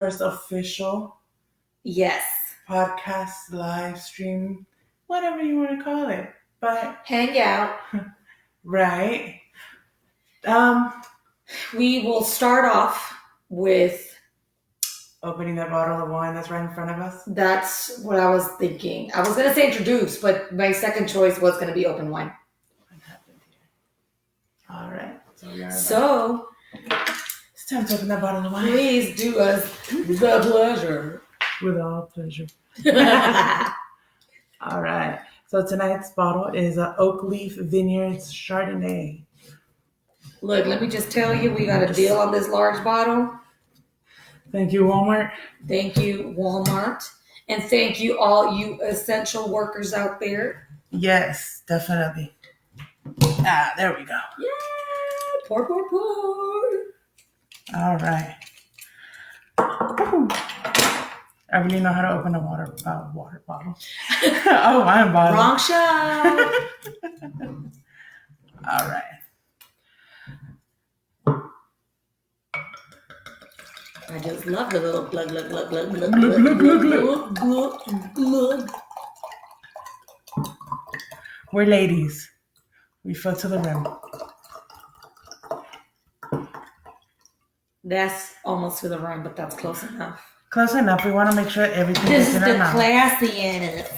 First official Yes. podcast, live stream, whatever you want to call it. But hang out. Right. We will start off with Opening that bottle of wine that's right in front of us. That's what I was thinking. I was going to say introduce, but my second choice was going to be open wine. What happened here? All right. So it's time to open that bottle of wine. Please do us the pleasure. With all pleasure. All right. So tonight's bottle is Oak Leaf Vineyards Chardonnay. Look, let me just tell you, we got a deal on this large bottle. Thank you, Walmart. Thank you, Walmart. And thank you, all you essential workers out there. Yes, definitely. There we go. Yeah, pour. All right. I really know how to open a water bottle. Oh, wine bottle. Wrong shot. All right. I just love the little glug. We're ladies. We fill to the rim. That's almost to the rim, but that's close enough. Close enough. We want to make sure everything is in our mouth. This is the classy in it.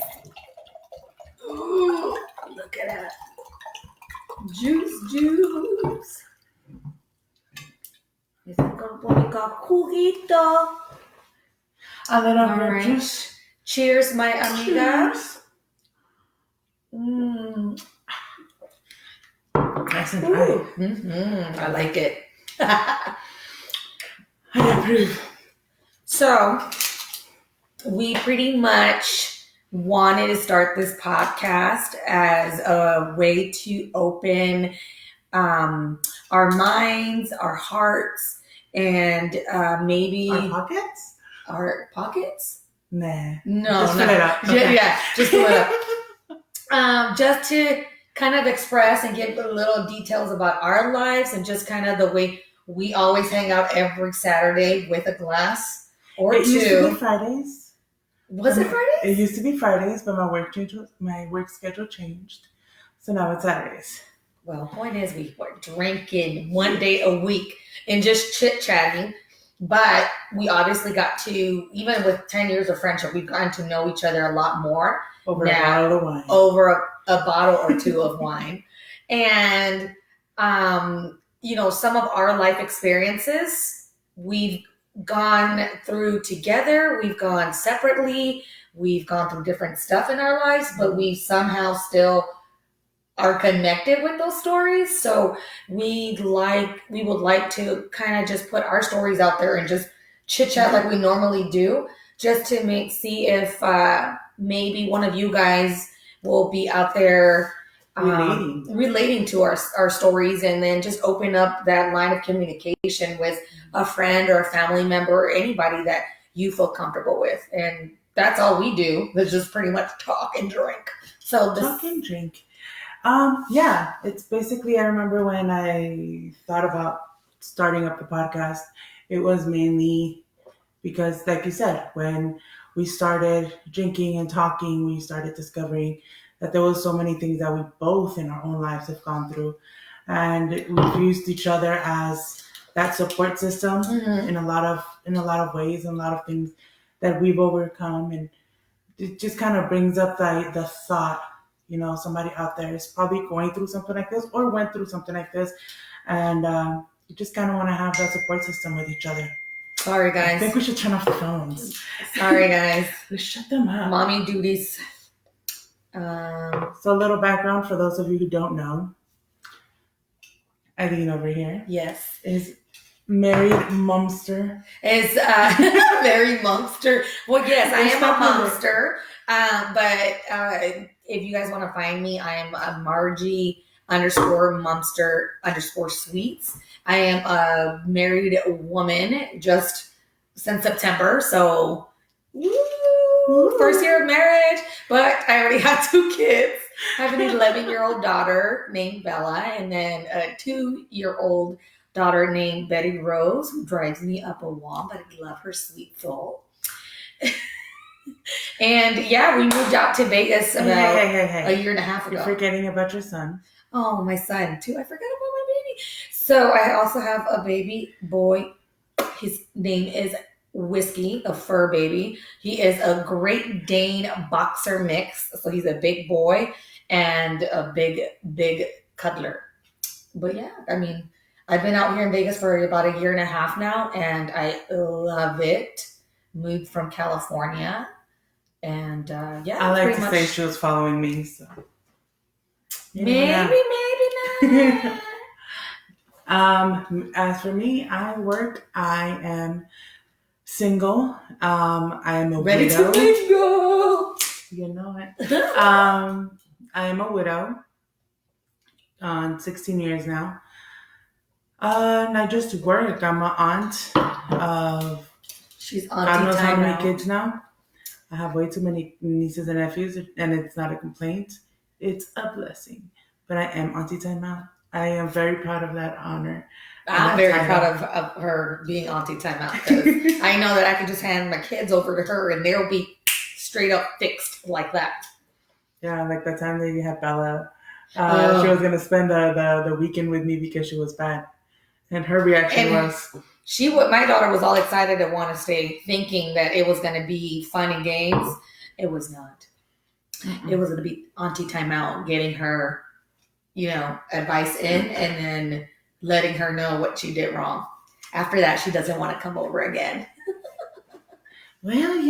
Ooh, look at that. Juice. Es un juguito. A little grape juice. Cheers, my amiga. Nice and dry. I like it. I approve. So, we pretty much wanted to start this podcast as a way to open our minds, our hearts, and maybe our pockets. Nah. No, just fill it up. Okay. Yeah, just fill it up. Just to kind of express and give little details about our lives and just kind of the way we always hang out every Saturday with a glass or two. It used to be Fridays. Was it Fridays? It used to be Fridays, but my work schedule changed. So now it's Saturdays. Well, point is we were drinking one day a week and just chit-chatting. But we obviously got to, even with 10 years of friendship, we've gotten to know each other a lot more. Over a bottle of wine. Over a bottle or two of wine. And, some of our life experiences, we've gone through together. We've gone separately. We've gone through different stuff in our lives, but we somehow still are connected with those stories. So we would like to kind of just put our stories out there and just chit chat like we normally do, just to see if maybe one of you guys will be out there relating to our stories, and then just open up that line of communication with a friend or a family member or anybody that you feel comfortable with. And that's all we do. It's just pretty much talk and drink. So talk and drink. It's basically, I remember when I thought about starting up the podcast, it was mainly because, like you said, when we started drinking and talking, we started discovering that there was so many things that we both in our own lives have gone through, and we've used each other as that support system in a lot of ways, and a lot of things that we've overcome. And it just kind of brings up the thought, somebody out there is probably going through something like this or went through something like this, and you just kind of want to have that support system with each other. Sorry, guys. I think we should turn off the phones. Sorry, guys. Let's shut them up. Mommy duties. So a little background for those of you who don't know. Eileen over here. Yes. Is married momster. Is married momster. Well, yes, I am a momster. But if you guys want to find me, I am a Margie _momster_sweets. I am a married woman just since September. So, first year of marriage, but I already have 2 kids. I have an 11-year-old daughter named Bella, and then a 2-year-old daughter named Betty Rose, who drives me up a wall, but I love her sweet soul. And yeah, we moved out to Vegas about a year and a half ago. You're forgetting about your son. Oh, my son too. I forgot about my baby. So I also have a baby boy. His name is Whiskey, a fur baby. He is a Great Dane boxer mix. So he's a big boy and a big cuddler. But yeah, I mean, I've been out here in Vegas for about a year and a half now, and I love it. Moved from California. And yeah, I like to say she was following me, so maybe not. As for me, I work. I am single. I am a Ready widow. to mingle. You know it. I am a widow. 16 years now. And I just work. I'm an aunt of She's God knows how many kids now. I have way too many nieces and nephews, and it's not a complaint. It's a blessing. But I am Auntie Time Out. I am very proud of that honor. I'm very proud of her being Auntie Time Out, because I know that I can just hand my kids over to her and they'll be straight up fixed like that. Yeah, like the time that you had Bella. She was going to spend the weekend with me because she was bad. And her reaction was... My daughter was all excited to want to stay, thinking that it was going to be fun and games. It was not. Mm-mm. It was going to be Auntie Time Out, getting her, advice in, and then letting her know what she did wrong. After that, she doesn't want to come over again. Well,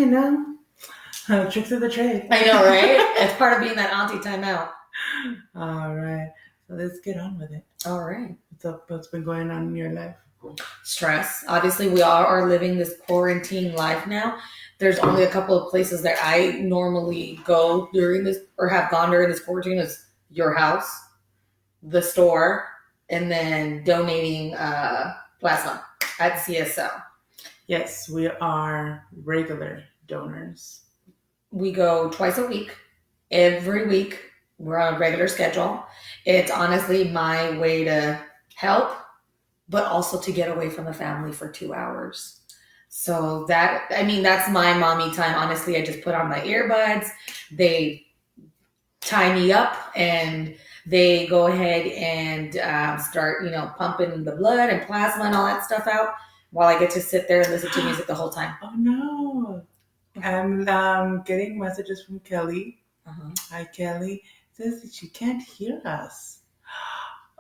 tricks of the trade. I know, right? It's part of being that Auntie Time Out. All right. So let's get on with it. All right. What's been going on in your life? Stress. Obviously, we all are living this quarantine life now. There's only a couple of places that I normally go during this, or have gone during this quarantine. Is your house, the store, and then donating plasma at CSL. Yes, we are regular donors. We go twice a week. Every week, we're on a regular schedule. It's honestly my way to help, but also to get away from the family for 2 hours. So that's my mommy time. Honestly, I just put on my earbuds. They tie me up and they go ahead and start, pumping the blood and plasma and all that stuff out while I get to sit there and listen to music the whole time. Oh, no. I'm getting messages from Kelly. Uh-huh. Hi, Kelly. It says that she can't hear us.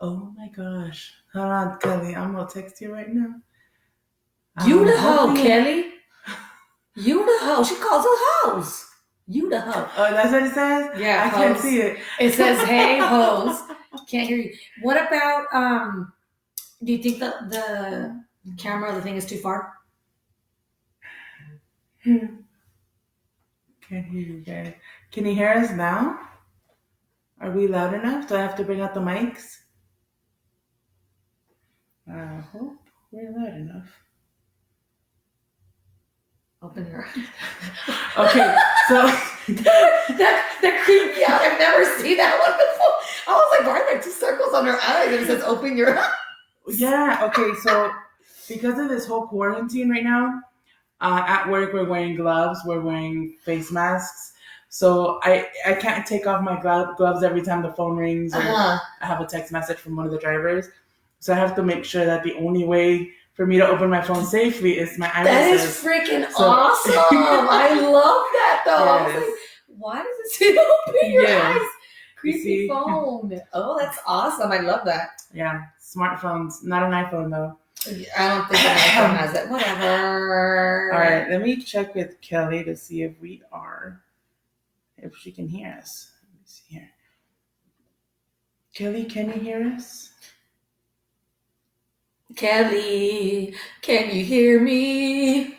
Oh, my gosh. Hold on, Kelly. I'm going to text you right now. You the hoe, Kelly. You the hoe. She calls us hoes. You the hoe. Oh, that's what it says? Yeah, I hoes. can't see it. It says, hey, hoes. Can't hear you. What about, do you think that the camera, the thing is too far? Can't hear you guys. Can you hear us now? Are we loud enough? Do I have to bring out the mics? I hope we're loud enough. Open your eyes. Okay, so that creeped me out. I've never seen that one before. I was like, why are there 2 circles on her eyes? And it says, open your eyes. Yeah, okay, so because of this whole quarantine right now, at work we're wearing gloves, we're wearing face masks. So I can't take off my gloves every time the phone rings or I have a text message from one of the drivers. So I have to make sure that the only way for me to open my phone safely is my irises. That is freaking awesome. I love that though. Yes. I was like, why does it say open your eyes? Creepy phone. Oh, that's awesome. I love that. Yeah. Smartphones. Not an iPhone though. I don't think an iPhone has it. Whatever. All right. Let me check with Kelly to see if if she can hear us. Let me see here. Kelly, can you hear us? Kelly, can you hear me?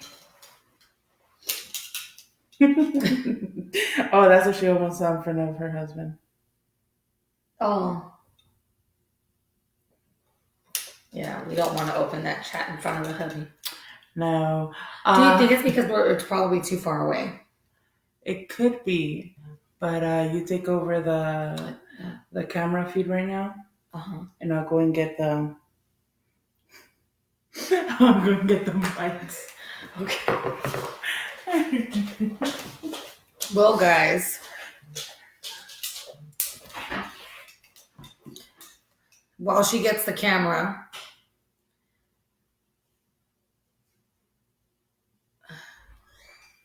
Oh, that's what she almost saw in front of her husband. Oh. Yeah, we don't want to open that chat in front of the hubby. No. Do you think it's because it's probably too far away? It could be, but you take over the camera feed right now, and I'll go and get the I'm going to get the mics. Okay. Well, guys, while she gets the camera,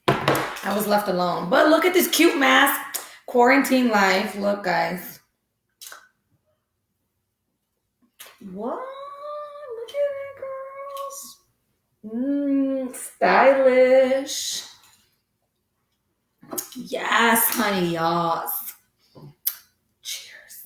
I was left alone. But look at this cute mask. Quarantine life. Look, guys. What? Look at it, girls. Stylish. Yes, honey, yes. Cheers.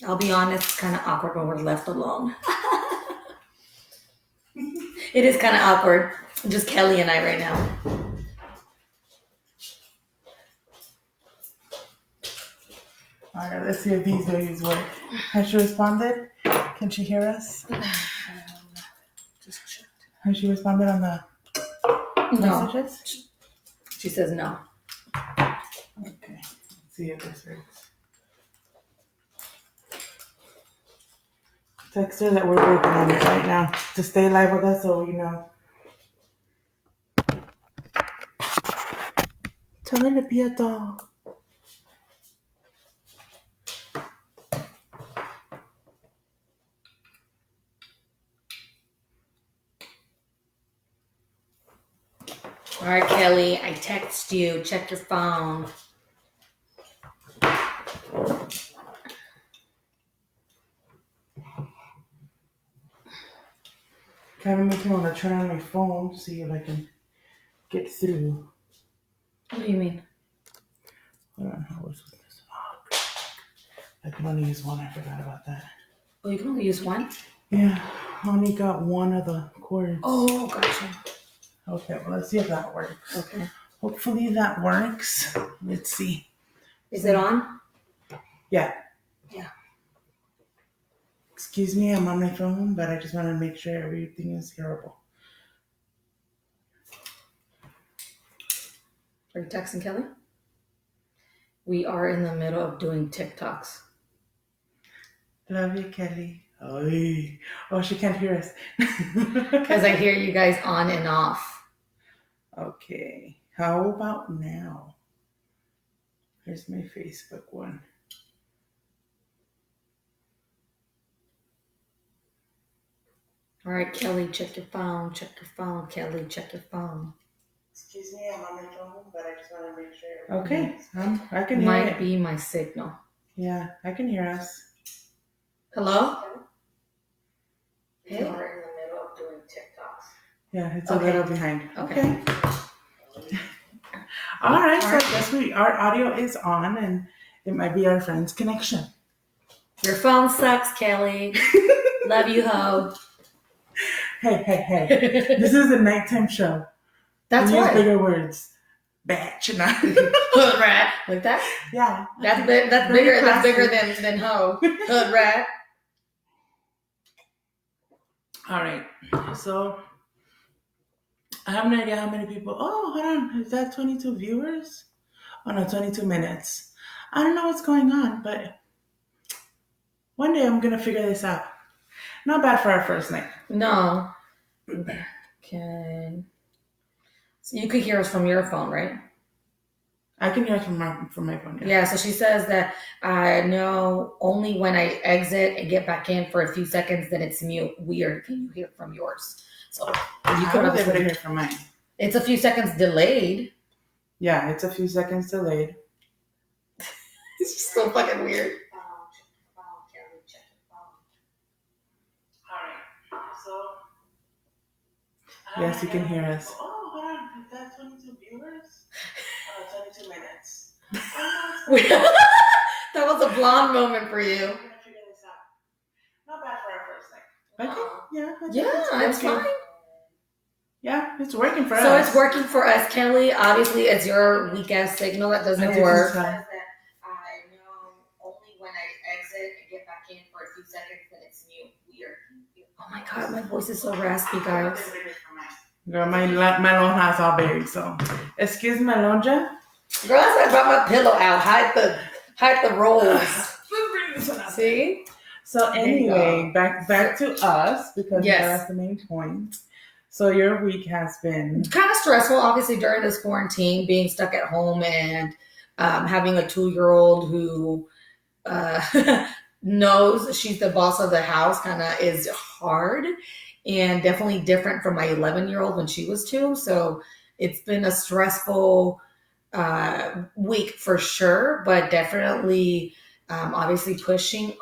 I'll be honest, it's kind of awkward when we're left alone. It is kind of awkward. Just Kelly and I right now. All right, let's see if these babies work. Has she responded? Can she hear us? Just checked. Has she responded on the messages? She says no. Okay, let's see if this works. Text her that we're working on it right now to stay live with us so you know. Tell her to be a dog. All right, Kelly, I text you. Check your phone. Kind of makes me want to turn on my phone, see if I can get through. What do you mean? Hold on, how was this? Oh, I can only use one. I forgot about that. Oh, you can only use one? Yeah, I only got one of the cords. Oh, gotcha. Okay, well, let's see if that works. Okay. Hopefully that works. Let's see. Is it on? Yeah. Yeah. Excuse me, I'm on my phone, but I just want to make sure everything is hearable. Are you texting Kelly? We are in the middle of doing TikToks. Love you, Kelly. Oh, she can't hear us. Because I hear you guys on and off. Okay, how about now? Here's my Facebook one. All right, Kelly, check your phone. Check your phone, Kelly. Check your phone. Excuse me, I'm on my phone, but I just want to make sure. Okay, I can hear Might it. be my signal. Yeah, I can hear us. Hello? Hey. We are in the middle of doing TikToks. Yeah, it's Okay. a little behind. Okay. All right, so I guess our audio is on, and it might be our friend's connection. Your phone sucks, Kelly. Love you, ho. Hey. This is a nighttime show. That's Use right. bigger words. Batch. Hood rat. Like that? Yeah. That's Very bigger. That's classy. bigger than ho. Hood rat. All right. So I have no idea how many people. Oh, hold on. Is that 22 viewers? Oh no, 22 minutes. I don't know what's going on, but one day I'm gonna figure this out. Not bad for our first night. No. Okay. So you could hear us from your phone, right? I can hear it from my phone. Yeah, so she says that I know only when I exit and get back in for a few seconds, then it's mute. Weird. Can you hear from yours? So you I could was able to have. hear from mine. It's a few seconds delayed. Yeah, it's a few seconds delayed. It's just so fucking weird. Alright, so. Yes, you can hear us. Oh, hold on. Is that 22 viewers? 22 minutes. That was a blonde moment for you. I'm gonna figure this out. Not bad for our first night. Okay, yeah. Yeah, it's fine. Yeah, it's working for us. So it's working for us, Kelly. Obviously, it's your weak ass signal that doesn't work. I know my God, my voice is so raspy, guys. Girl, my lonja's all buried, so. Excuse me, lonja? Girl, I brought my pillow out. Hide the rolls. Let's bring this one out. See? So anyway, back to us, because Yes. that's the main point. So your week has been kind of stressful, obviously, during this quarantine, being stuck at home and having a 2-year-old who knows she's the boss of the house kind of is hard, and definitely different from my 11-year-old when she was 2. So it's been a stressful week for sure, but definitely obviously pushing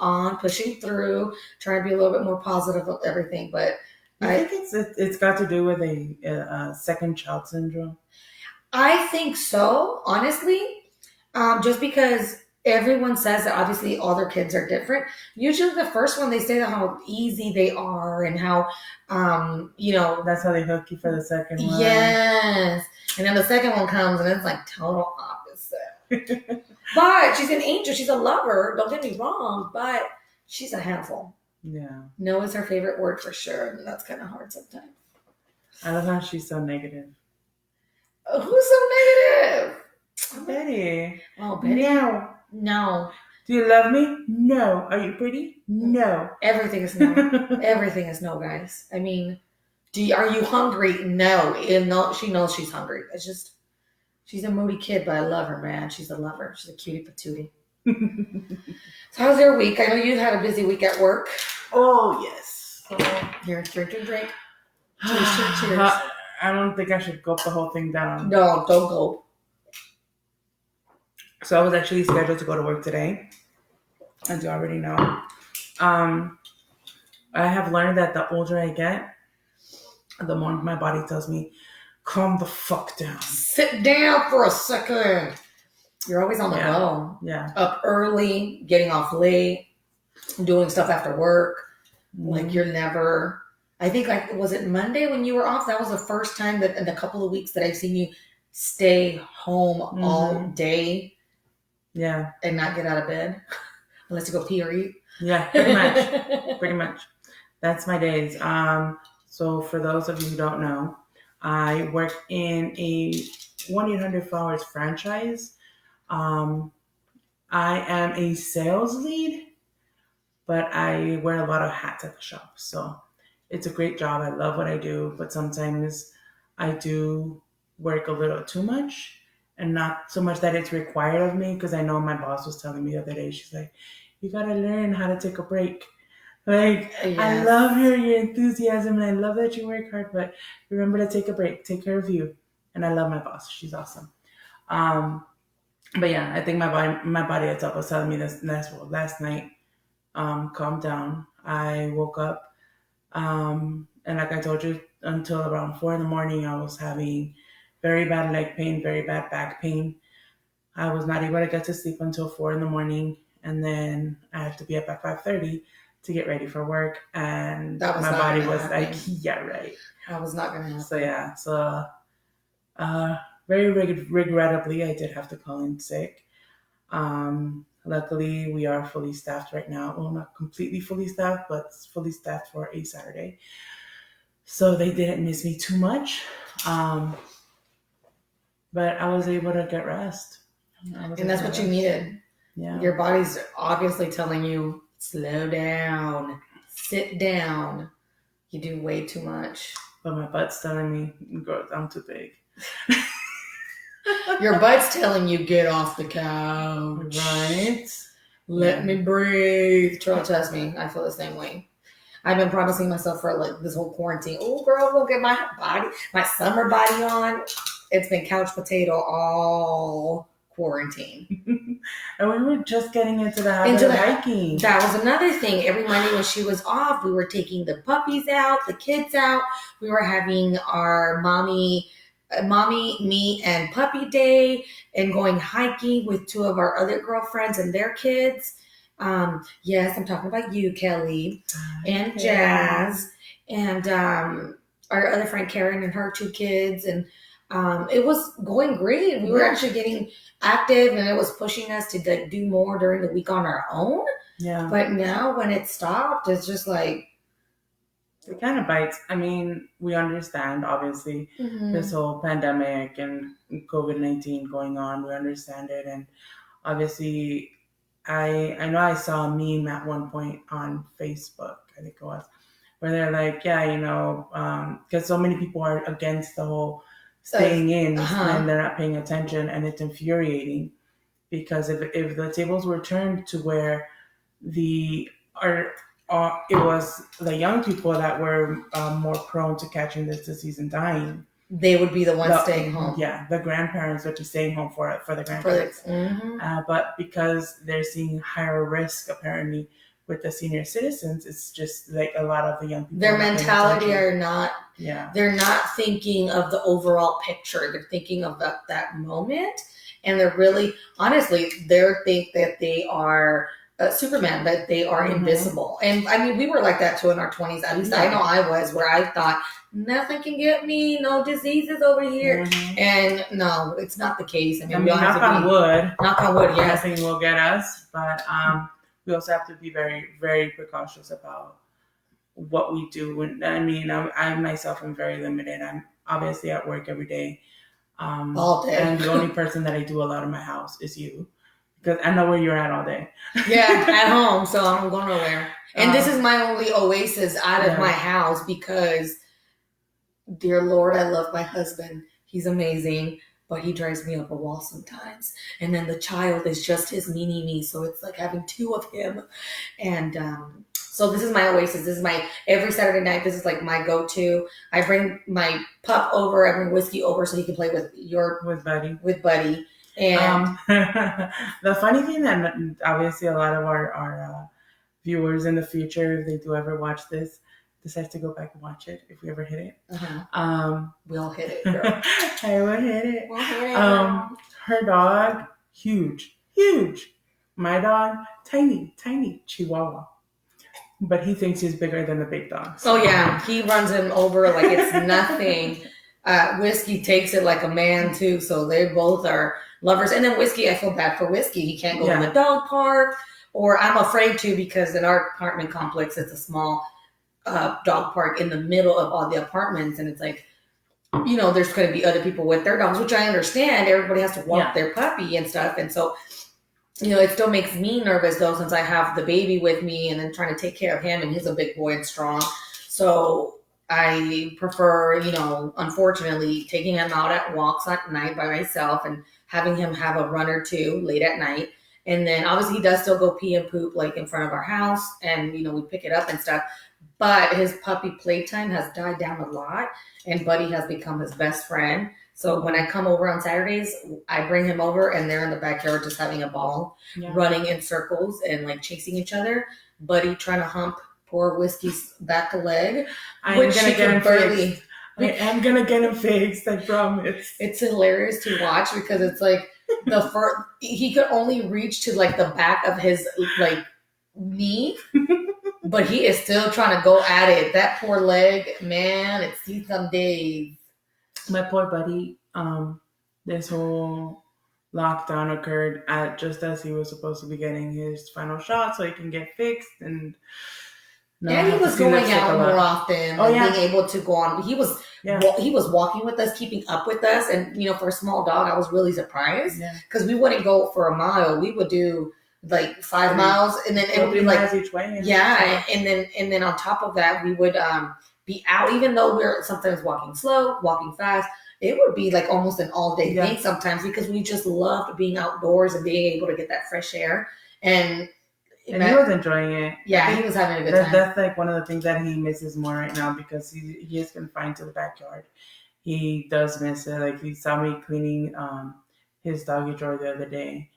through, trying to be a little bit more positive of everything. But I think it's got to do with a second child syndrome. I think so, honestly, just because everyone says that obviously all their kids are different. Usually the first one, they say that how easy they are and how, That's how they hook you for the second one. Yes. And then the second one comes and it's like total opposite. But she's an angel. She's a lover. Don't get me wrong, but she's a handful. Yeah. No is her favorite word for sure. And that's kind of hard sometimes. I love how she's so negative. Who's so negative? Betty. Oh, Betty? No. Do you love me? No. Are you pretty? No. Everything is no. Everything is no, guys. I mean, are you hungry? No. And no, she knows she's hungry. It's just, she's a moody kid, but I love her, man. She's a lover. She's a cutie patootie. So how's your week? I know you had a busy week at work. Oh, yes. Here, drink. Cheers. I don't think I should gulp the whole thing down. No, don't gulp. So I was actually scheduled to go to work today, as you already know. I have learned that the older I get, the more my body tells me, calm the fuck down. Sit down for a second. You're always on the go. Yeah. Up early, getting off late, doing stuff after work. Mm-hmm. Like you're never... I think, was it Monday when you were off? That was the first time that in a couple of weeks that I've seen you stay home all day. Yeah. And not get out of bed. Unless you go pee or eat. Yeah, pretty much. Pretty much. That's my days. So for those of you who don't know, I work in a 1-800-Flowers franchise. I am a sales lead, but I wear a lot of hats at the shop. So it's a great job. I love what I do, but sometimes I do work a little too much, and not so much that it's required of me, because I know my boss was telling me the other day, she's like, you got to learn how to take a break. Like, yes. I love your enthusiasm, and I love that you work hard, but remember to take a break, take care of you. And I love my boss. She's awesome. But yeah, I think my body itself was telling me this last night, calm down. I woke up, and like I told you, until around 4 a.m, I was having very bad leg pain, very bad back pain. I was not able to get to sleep until 4 a.m, and then I had to be up at 5:30 to get ready for work. And my body was like, yeah, right. I was not going to happen. So yeah, very regrettably, I did have to call in sick. Luckily, we are fully staffed right now. Well, not completely fully staffed, but fully staffed for a Saturday. So they didn't miss me too much. But I was able to get rest. And that's what you needed. Yeah. Your body's obviously telling you, slow down, sit down. You do way too much. But my butt's telling me, girl, I'm too big. Your butt's telling you, get off the couch. Right? Let me breathe. Trust me, I feel the same way. I've been promising myself for like this whole quarantine. Oh, girl, we'll get my summer body on. It's been couch potato all quarantine. And we were just getting into the habit of hiking. That was another thing. Every Monday when she was off, we were taking the puppies out, the kids out. We were having our mommy, me, and puppy day, and going hiking with 2 of our other girlfriends and their kids. Yes, I'm talking about you, Kelly, and Jazz, and our other friend Karen and her 2 kids. And it was going great. We were actually getting active, and it was pushing us to do more during the week on our own. Yeah. But now when it stopped, it's just like, It kind of bites. I mean, we understand, obviously, this Mm-hmm. whole pandemic and COVID-19 going on. We understand it. And obviously, I know I saw a meme at one point on Facebook, I think it was, where they're like, yeah, because so many people are against the whole staying in and Uh-huh. they're not paying attention. And it's infuriating because if the tables were turned to where the are it was the young people that were more prone to catching this disease and dying. They would be the ones staying home. Yeah, the grandparents would be staying home for the For the, grandkids. mm-hmm. But because they're seeing higher risk apparently with the senior citizens, it's just like a lot of the young people. Their mentality are not. Yeah. They're not thinking of the overall picture. They're thinking of that moment, and they're really, honestly, they think that they are Superman, that they are invisible. And I mean, we were like that too in our 20s. At least I know I was, where I thought nothing can get me, no diseases over here. And no, it's not the case. I mean, we all have knock on wood. Knock on wood, yes. Nothing will get us, but we also have to be very, very precautious about what we do. I mean, I myself am very limited. I'm obviously at work every day. All day. And the only person that I do a lot in my house is you. Because I know where you're at all day. Yeah, at home, so I don't go nowhere. And this is my only oasis out of my house because, dear Lord, I love my husband. He's amazing, but he drives me up a wall sometimes. And then the child is just his mini-me, so it's like having two of him. And so this is my oasis. This is my, every Saturday night, this is like my go-to. I bring my pup over, I bring Whiskey over so he can play with Buddy. And the funny thing that obviously a lot of our viewers in the future, if they do ever watch this, decide to go back and watch it if we ever hit it. We'll hit it, girl. I will hit it. We'll hit it. Her dog, huge. My dog, tiny Chihuahua. But he thinks he's bigger than the big dogs. Oh yeah, he runs him over like it's nothing. Whiskey takes it like a man too, so they both are lovers. And then Whiskey, I feel bad for Whiskey. He can't go in the dog park, or I'm afraid to, because in our apartment complex, it's a small dog park in the middle of all the apartments, and it's like, there's going to be other people with their dogs, which I understand. Everybody has to walk their puppy and stuff, and so it still makes me nervous though, since I have the baby with me and then trying to take care of him, and he's a big boy and strong. So I prefer, unfortunately, taking him out at walks at night by myself and having him have a run or two late at night. And then obviously he does still go pee and poop like in front of our house, and we pick it up and stuff. But his puppy playtime has died down a lot, and Buddy has become his best friend. So when I come over on Saturdays, I bring him over, and they're in the backyard just having a ball, running in circles and like chasing each other. Buddy trying to hump poor Whiskey's back leg. I'm gonna get him fixed. I am gonna get him fixed, I promise. It's hilarious to watch because it's like he could only reach to like the back of his like knee, but he is still trying to go at it. That poor leg, man, it's seen some days. My poor Buddy, this whole lockdown occurred just as he was supposed to be getting his final shot so he can get fixed, and he was going out more often, being able to go on. He was walking with us, keeping up with us, and for a small dog, I was really surprised because we wouldn't go for a mile. We would do like 5 miles, and then it would be like each way. And then on top of that, we would be out, even though we're sometimes walking slow, walking fast. It would be like almost an all day thing sometimes because we just loved being outdoors and being able to get that fresh air. And he was enjoying it. Yeah, he was having a good time. That's like one of the things that he misses more right now because he is confined to the backyard. He does miss it. Like he saw me cleaning his doggy drawer the other day,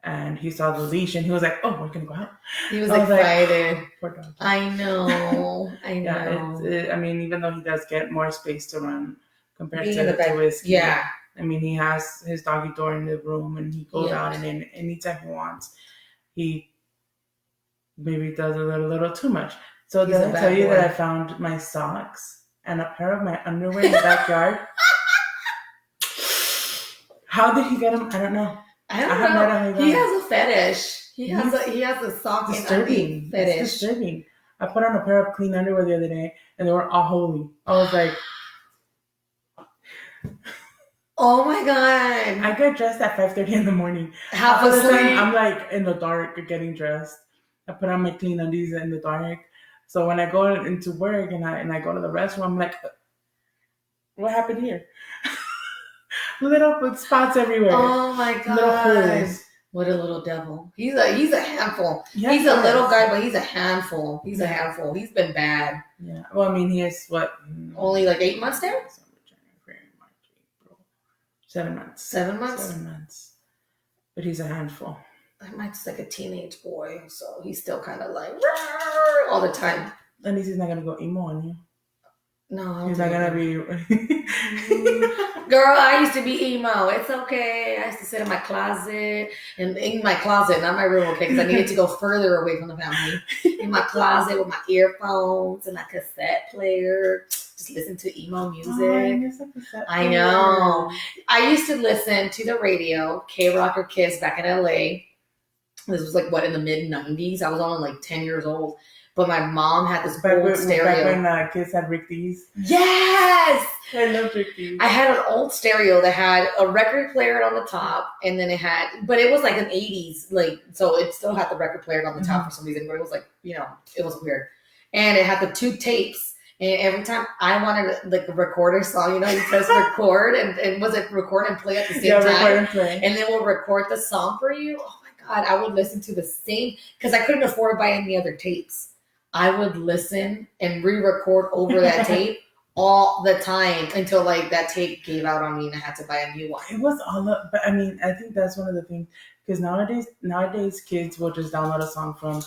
and he saw the leash, and he was like, "Oh, we're gonna go out." He was excited. Like, poor dog. I know. I mean, even though he does get more space to run compared to Whiskey. Yeah. I mean, he has his doggy door in the room, and he goes out, and then anytime he wants, he maybe does a little too much. So did I tell you that I found my socks and a pair of my underwear in the backyard? How did he get them? I don't know. I don't know. He has a fetish. He has a sock and underwear fetish. It's disturbing. I put on a pair of clean underwear the other day, and they were all holy. I was like, Oh my God. I get dressed at 5:30 in the morning. Half All of a sudden, asleep. I'm like in the dark getting dressed. I put on my clean undies in the dark. So when I go into work and I go to the restroom, I'm like, what happened here? Little spots everywhere. Oh my Little God. holes. What a little devil. He's a handful. Yeah, he's he a is. little guy, but he's a handful. He's a Yeah. handful. He's been bad. Yeah. Well, I mean, he is what? Only like 8 months there? 7 months. 7 months? 7 months. But he's a handful. Mike's like a teenage boy, so he's still kind of like "Rrr," all the time. At least he's not gonna go emo on you. No, He's not gonna be. Girl, I used to be emo. It's okay. I used to sit in my closet, and in my closet, not my room, okay, because I needed to go further away from the family. In my closet with my earphones and my cassette player, just listen to emo music. I know. I used to listen to the radio, K-Rock or Kiss back in LA. This was like, what, in the mid-90s? I was only like 10 years old. But my mom had this old stereo. Back when Kiss had Rick Dees. Yes! I love Rick Dees. I had an old stereo that had a record player on the top, and then it had, but it was like an 80s, like, so it still had the record player on the top for some reason, but it was like, it was weird. And it had the 2 tapes. And every time I wanted like a recorder song, you press record and was it record and play at the same time? Record and play. And then we'll record the song for you. Oh my God, I would listen to the same, because I couldn't afford to buy any other tapes. I would listen and re-record over that tape all the time until like that tape gave out on me and I had to buy a new one. It was all up, but I mean, I think that's one of the things, because nowadays kids will just download a song from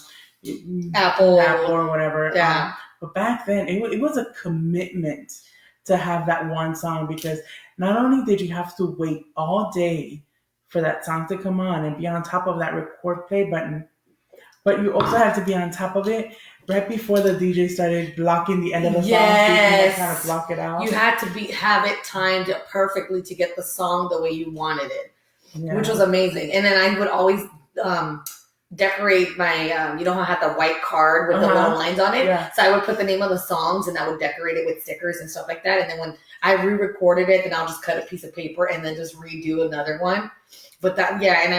Apple or whatever. Yeah. But back then, it was a commitment to have that one song, because not only did you have to wait all day for that song to come on and be on top of that record play button, but you also had to be on top of it right before the DJ started blocking the end of the song. Yes. So you kind of block it out. You had to have it timed perfectly to get the song the way you wanted it, which was amazing. And then I would always decorate my, you know how I had the white card with the little lines on it? Yeah. So I would put the name of the songs and I would decorate it with stickers and stuff like that. And then when I re-recorded it, then I'll just cut a piece of paper and then just redo another one. But that, and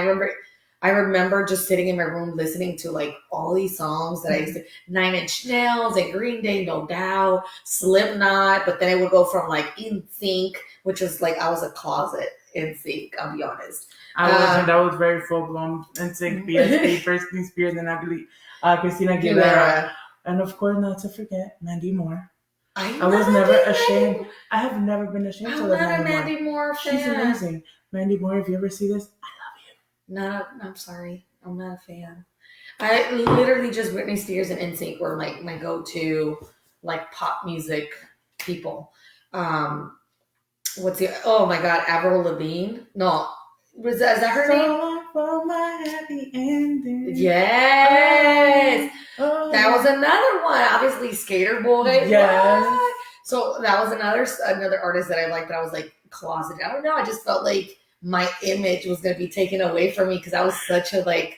I remember just sitting in my room listening to like all these songs that I used to, 9 Inch Nails and Green Day, No Doubt, Slipknot, but then it would go from like In Sync, which was like, I was a closet In Sync, I'll be honest. That was very full blown In Sync, BSB, Britney Spears, and Christina Aguilera. And of course, not to forget Mandy Moore. I was never ashamed. I have never been ashamed to love Mandy Moore. I'm not a Mandy Moore fan. She's amazing. Mandy Moore, if you ever see this, No, I'm sorry. I'm not a fan. I literally just Britney Spears and NSYNC were like my go-to like pop music people. Oh my God, Avril Lavigne? No, is that her name? For my happy ending. Yes. That was another one. Obviously, Skater Boy. Yes. What? So that was another artist that I liked, but I was like closeted. I don't know. I just felt like my image was going to be taken away from me because I was such a like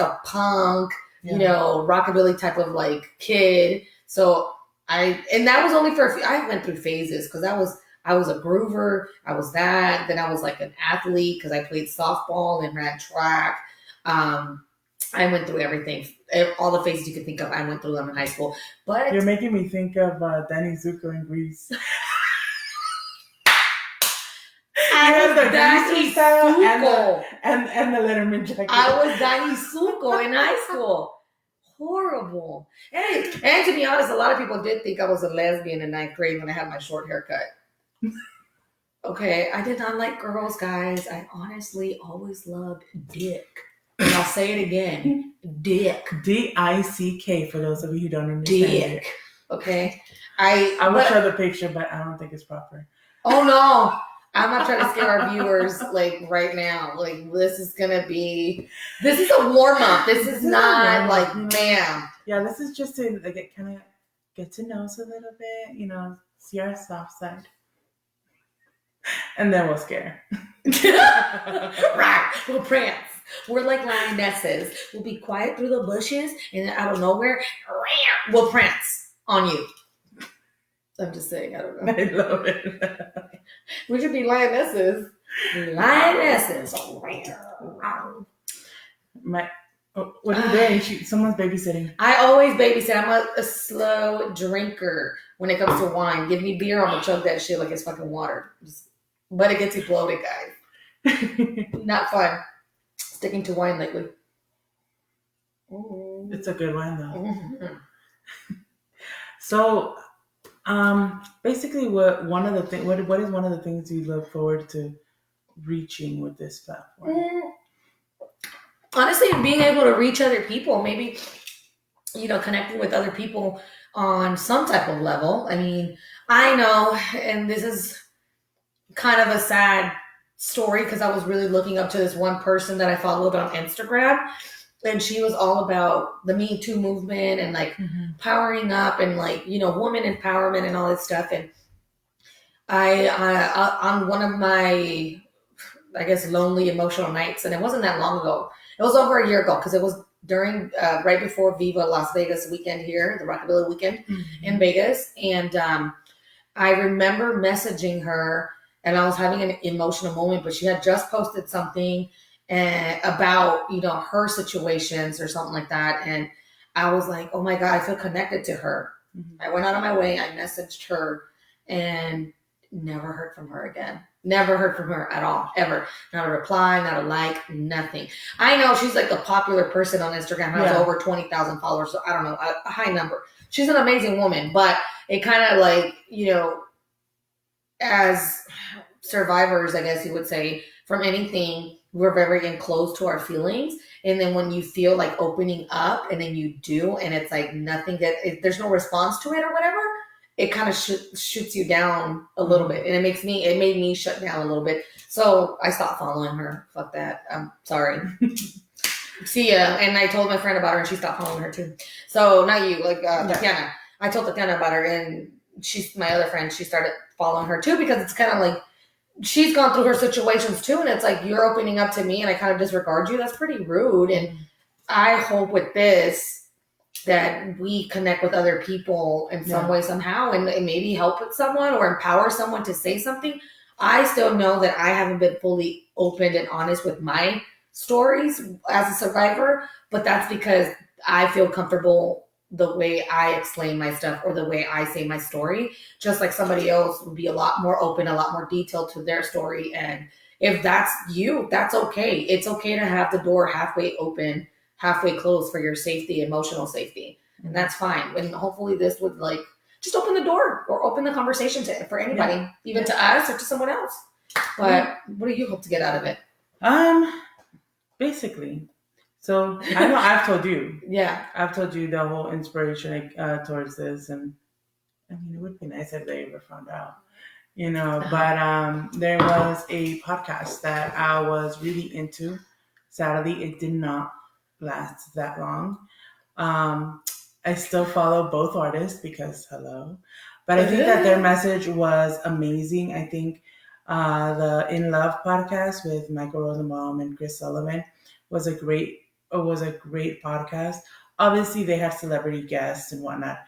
a punk, rockabilly type of like kid. So and that was only for a few. I went through phases because I was a groover. I was that. Then I was like an athlete because I played softball and ran track. I went through everything, all the phases you could think of. I went through them in high school. But you're making me think of Danny Zuko in Grease. I was Danny Zuko and the Letterman jacket. I was Danny Zuko in high school. Horrible. And to be honest, a lot of people did think I was a lesbian in 9th grade when I had my short haircut. Okay, I did not like girls, guys. I honestly always loved dick. And I'll say it again. Dick. D-I-C-K for those of you who don't understand dick. It. Okay. I will show the picture, but I don't think it's proper. Oh no. I'm not trying to scare our viewers like right now. Like this is a warm up. This is not like ma'am. Yeah, this is just to like kind of get to know us a little bit, see our soft side. And then we'll scare. Right. We'll prance. We're like lionesses. We'll be quiet through the bushes, and then out of nowhere, we'll prance on you. I'm just saying, I don't know. I love it. We should be lionesses. Lionesses. What are you doing? Someone's babysitting. I always babysit. I'm a slow drinker when it comes to wine. Give me beer, I'm gonna chug that shit like it's fucking water. But it gets you bloated, guys. Not fun. Sticking to wine lately. It's a good wine though. Mm-hmm. So, basically, what is one of the things you look forward to reaching with this platform? Honestly, being able to reach other people, maybe, connecting with other people on some type of level. I mean, I know, and this is kind of a sad story because I was really looking up to this one person that I followed on Instagram, and she was all about the Me Too movement and like powering up and like, woman empowerment and all this stuff. And I on one of my, I guess, lonely emotional nights, and it wasn't that long ago. It was over a year ago because it was during right before Viva Las Vegas weekend here, the Rockabilly weekend in Vegas. And I remember messaging her, and I was having an emotional moment, but she had just posted something about, her situations or something like that. And I was like, oh my God, I feel connected to her. I went out of my way. I messaged her and never heard from her again. Never heard from her at all, ever. Not a reply, not a like, nothing. I know she's like a popular person on Instagram, has over 20,000 followers. So I don't know, a high number. She's an amazing woman, but it kind of like, as survivors, I guess you would say, from anything, we're very enclosed to our feelings. And then when you feel like opening up and then you do, and it's like nothing there's no response to it or whatever, it kind of shoots you down a little bit. And it made me shut down a little bit. So I stopped following her. Fuck that. I'm sorry. See ya. And I told my friend about her and she stopped following her too. So not you, like Tatiana. I told Tatiana about her and she's my other friend. She started following her too because it's kind of like she's gone through her situations too. And it's like you're opening up to me and I kind of disregard you. That's pretty rude. And I hope with this that we connect with other people in some way, somehow, and maybe help with someone or empower someone to say something. I still know that I haven't been fully open and honest with my stories as a survivor, but that's because I feel comfortable the way I explain my stuff or the way I say my story, just like somebody else would be a lot more open, a lot more detailed to their story. And if that's you, that's okay. It's okay to have the door halfway open, halfway closed for your safety, emotional safety. And that's fine. And hopefully this would like just open the door or open the conversation for anybody, even to us or to someone else. But what do you hope to get out of it? Basically. So I know I've told you. Yeah. I've told you the whole inspiration towards this. And I mean, it would be nice if they ever found out, but there was a podcast that I was really into. Sadly, it did not last that long. I still follow both artists because hello, but I think that their message was amazing. I think the In Love podcast with Michael Rosenbaum and Chris Sullivan was a great podcast. Obviously, they have celebrity guests and whatnot.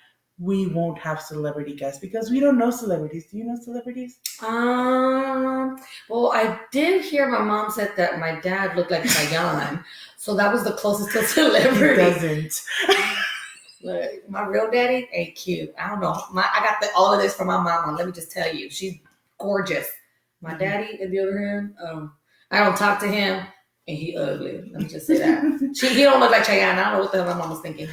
We won't have celebrity guests because we don't know celebrities. Do you know celebrities? Well, I did hear my mom said that my dad looked like Cheyenne, so that was the closest to celebrity. He doesn't. Look, my real daddy ain't cute. I don't know. I got all of this from my mama. Let me just tell you, she's gorgeous. My daddy, on the other hand, I don't talk to him, and he ugly. Let me just say that. He don't look like Cheyenne. I don't know what the hell my mom was thinking.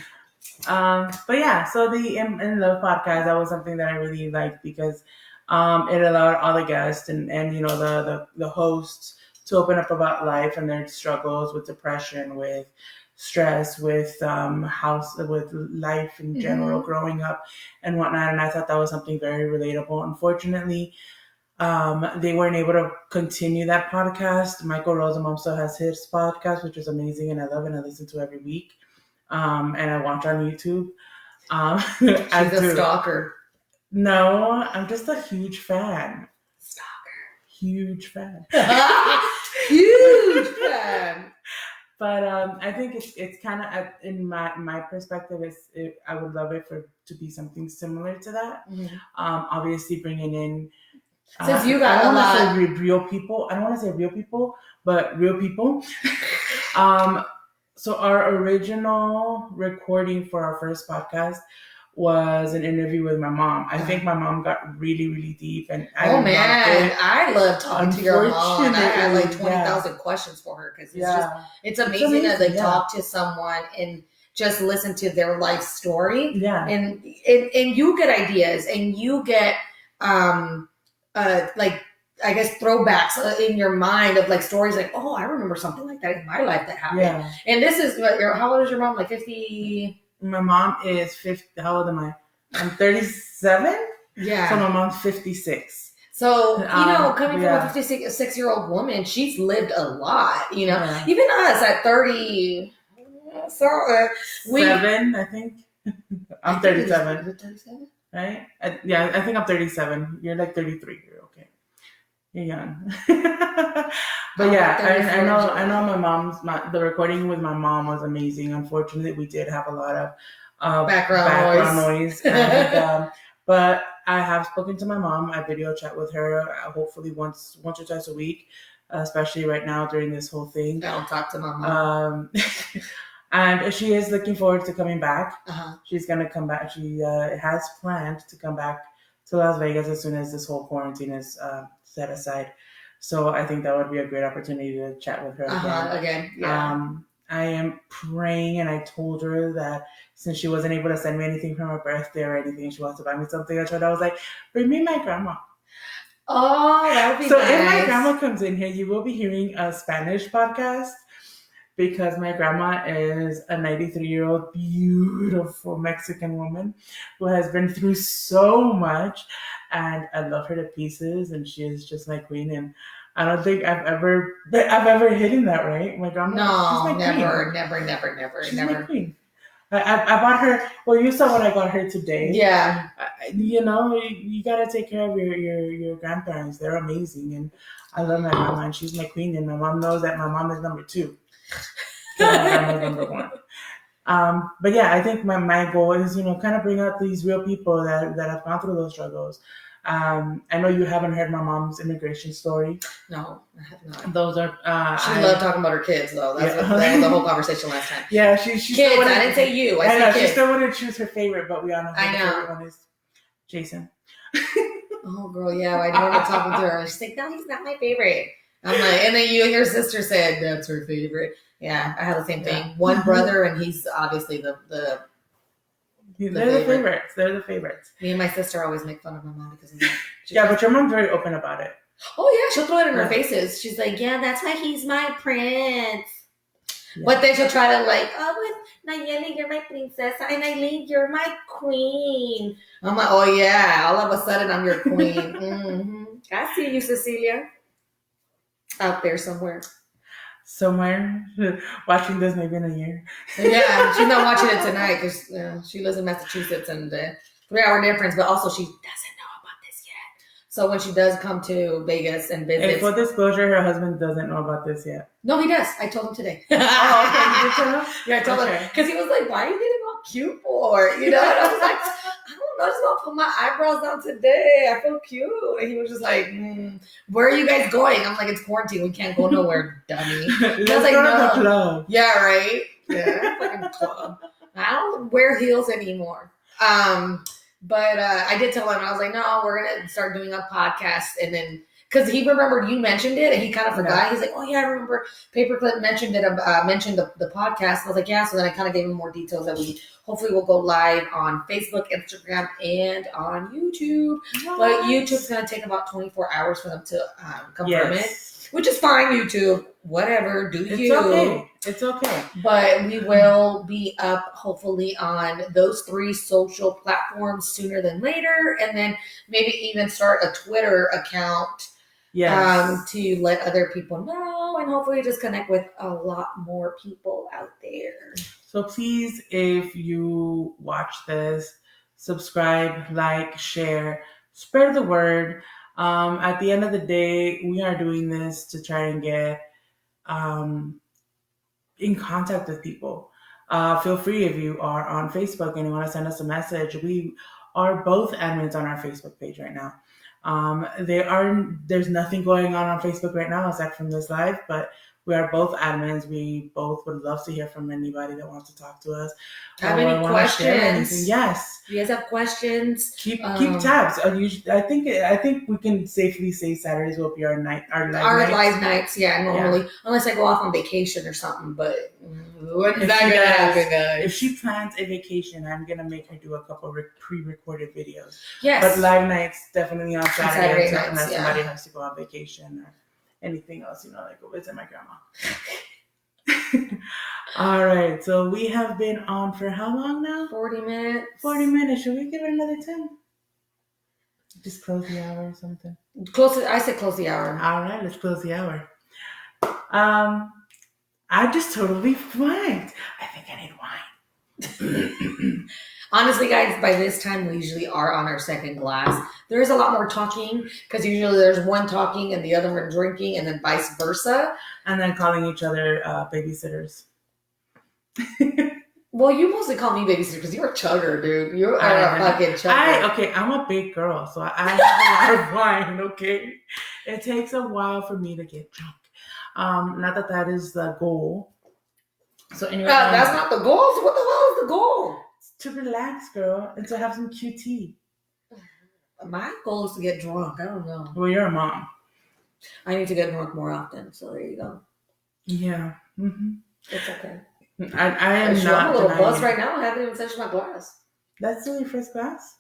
But yeah, so the In Love podcast, that was something that I really liked because it allowed all the guests and the hosts to open up about life and their struggles with depression, with stress, with with life in general, growing up and whatnot. And I thought that was something very relatable. Unfortunately, they weren't able to continue that podcast. Michael Rosenbaum still has his podcast, which is amazing, and I love it and I listen to it every week. And I watch on YouTube. She's a stalker. No, I'm just a huge fan. Stalker. Huge fan. Huge fan. But I think it's kind of in my perspective, I would love it for to be something similar to that. Mhm. Obviously, bringing in Since you I got don't a want to lot. say real people. I don't want to say real people, but real people. um, so our original recording for our first podcast was an interview with my mom. I think my mom got really, really deep, and I Oh loved man, it. I love talking to your mom, and I had like Unfortunately, yeah, 20,000 questions for her because yeah, it's it's amazing to amazing. like Yeah, talk to someone and just listen to their life story, yeah, and you get ideas and you get like I guess throwbacks in your mind of like stories like, oh, I remember something like that in my life that happened. yeah. And this is what your how old is your mom? Like 50? My mom is 50. How old am I? I'm 37. So Yeah. my mom's 56. So, coming from a Yeah, 56-year-old woman, she's lived a lot, yeah. Even us at 30, so we. Seven, I think. I I'm think it is 37, 37. right? Yeah, I think I'm 37. You're like 33. You're okay. You're young. But I'll be yeah, 34 I in know July. the recording with my mom was amazing. Unfortunately, we did have a lot of Background background noise. noise, and but I have spoken to my mom. I video chat with her hopefully once or twice a week, especially right now during this whole thing. I don't talk to my mom. And she is looking forward to coming back. Uh-huh. She's gonna come back. She has planned to come back to Las Vegas as soon as this whole quarantine is set aside. So I think that would be a great opportunity to chat with her again. Again, yeah. I am praying, and I told her that since she wasn't able to send me anything from her birthday or anything, she wants to buy me something. I was like, bring me my grandma. Oh, that would be So nice. if my grandma comes in here, you will be hearing a Spanish podcast because my grandma is a 93-year-old beautiful Mexican woman who has been through so much, and I love her to pieces, and she is just my queen. And I don't think I've ever hidden that, right? My grandma, she's my No, never, queen. never, She's never. my queen. I bought her. Well, you saw what I got her today. Yeah. You gotta take care of your grandparents. They're amazing, and I love my grandma, and she's my queen. And my mom knows that my mom is number two. My grandma's number one. But yeah, I think my goal is, kind of bring out these real people that have gone through those struggles. I know you haven't heard my mom's immigration story. No, I have not. Those are She loved talking about her kids, though. That was the whole conversation last time. Yeah, she kids. I didn't say you. I said kids. She still wanted to choose her favorite, but we all know her favorite one is Jason. Oh, girl, yeah. I remember talking to her. She's like, "No, he's not my favorite." I'm like, and then you and your sister said that's her favorite. Yeah, I had the same thing. One brother, and he's obviously the They're the favorites. They're the favorites. Me and my sister always make fun of my mom because of that. Yeah, but your mom's very open about it. Oh yeah, she'll throw it in our faces. She's like, "Yeah, that's why he's my prince." Yeah. But then she'll try to like, "Oh, Nayeli, you're my princesa, and Eileen, you're my queen." I'm like, "Oh yeah, all of a sudden I'm your queen." Mm-hmm. I see you, Cecilia, out there somewhere. Somewhere watching this maybe in a year. Yeah, she's not watching it tonight because she lives in Massachusetts and 3-hour difference, but also she doesn't know about this yet. So when she does come to Vegas and visit, full disclosure, her husband doesn't know about this yet. No, he does. I told him today. Oh, okay, you did tell him? Yeah, I told him because he was like, "Why are you getting all cute for?" And I was like, "I don't know, I just want to put my eyebrows down today. I feel cute." And he was just like, "Where are you guys going?" I'm like, "It's quarantine. We can't go nowhere, dummy." Let's go to the club. Yeah, right. Yeah, fucking club. I don't wear heels anymore. But I did tell him, I was like, "No, we're gonna start doing a podcast," and then. Because he remembered you mentioned it, and he kind of forgot. Yeah. He's like, "Oh yeah, I remember Paperclip mentioned it. Mentioned the podcast." And I was like, "Yeah." So then I kind of gave him more details that we hopefully will go live on Facebook, Instagram, and on YouTube. Nice. But YouTube's going to take about 24 hours for them to confirm it, which is fine. YouTube, whatever, it's okay. It's okay. But we will be up hopefully on those 3 social platforms sooner than later, and then maybe even start a Twitter account. Yes. To let other people know and hopefully just connect with a lot more people out there. So please, if you watch this, subscribe, like, share, spread the word. At the end of the day, we are doing this to try and get in contact with people. Feel free if you are on Facebook and you want to send us a message. We are both admins on our Facebook page right now. There's nothing going on Facebook right now aside from this live, but we are both admins. We both would love to hear from anybody that wants to talk to us. Have any questions? Yes. If you guys have questions, keep tabs. I think we can safely say Saturdays will be our live nights. Yeah, normally, unless I go off on vacation or something. But when's that gonna happen, guys? If she plans a vacation, I'm gonna make her do a couple pre-recorded videos. Yes, but live nights definitely on Saturday nights, unless somebody has to go on vacation or anything else, like go visit my grandma. All right, so we have been on for how long now? 40 minutes. 40 minutes. Should we give it another 10? Just close the hour or something. I said close the hour. All right, let's close the hour. I just totally blanked. I think I need wine. Honestly, guys, by this time we usually are on our second glass. There is a lot more talking because usually there's one talking and the other one drinking, and then vice versa. And then calling each other babysitters. Well, you mostly call me babysitter because you're a chugger, dude. You are a fucking chugger. I'm a big girl, so I have a lot of wine, okay? It takes a while for me to get drunk. Not that is the goal. So anyway, that's not the goal. So what the hell is the goal? To relax, girl, and to have some QT. My goal is to get drunk. I don't know. Well, you're a mom. I need to get drunk more often. So there you go. Yeah. Mm-hmm. It's okay. I am not. I'm a little buzzed right now. I haven't even finished my glass. That's still your first glass?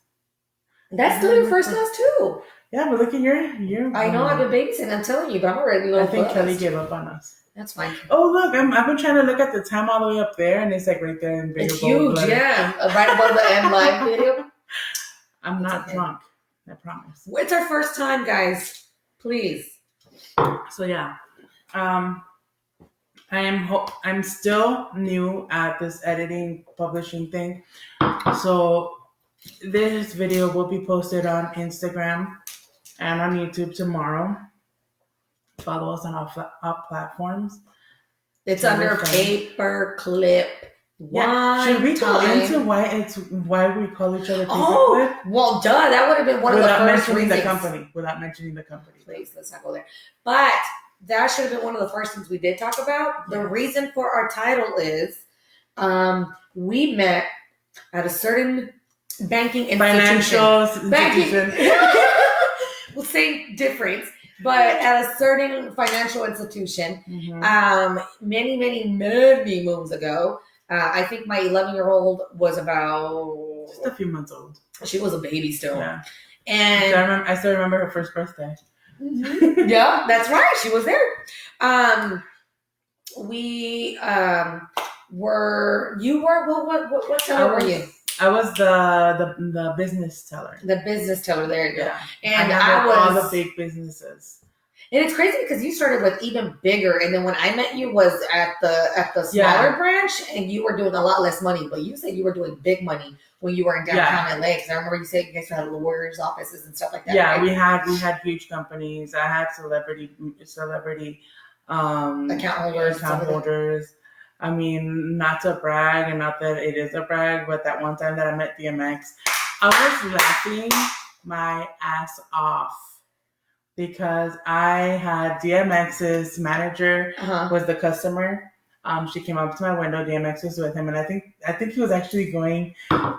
That's still your first glass too. Yeah, but look at your. I know I've been babysitting. I'm telling you, but I'm already. I think Kelly gave up on us. That's fine. Oh look, I've been trying to look at the time all the way up there, and it's like right there in bigger. It's huge, yeah, right above the M Live video. I'm not drunk. I promise. It's our first time, guys. Please. So yeah, I'm still new at this editing publishing thing. So this video will be posted on Instagram and on YouTube tomorrow. Follow us on all platforms. It's under Paperclip. Yeah. Should we go into why we call each other Paperclip? Oh, well, duh. That would have been one of the first reasons. Without mentioning the company. Please, let's not go there. But that should have been one of the first things we did talk about. The reason for our title is we met at a certain banking institution. Financial institution. We'll say difference. But at a certain financial institution, many, many, many moons ago, I think my 11-year-old was about... Just a few months old. She was a baby still. Yeah. And I still remember her first birthday. Yeah, that's right. She was there. We were... You were... What teller were you? I was the business teller. The business teller, there you go. Yeah. And I was all the big businesses. And it's crazy because you started with even bigger, and then when I met you was at the smaller branch, and you were doing a lot less money. But you said you were doing big money when you were in downtown LA. Because I remember you said you guys had lawyers' offices and stuff like that. Yeah, right? we had huge companies. I had celebrity account holders. I mean, not to brag, and not that it is a brag, but that one time that I met DMX, I was laughing my ass off because I had DMX's manager was the customer. She came up to my window. DMX was with him, and I think he was actually going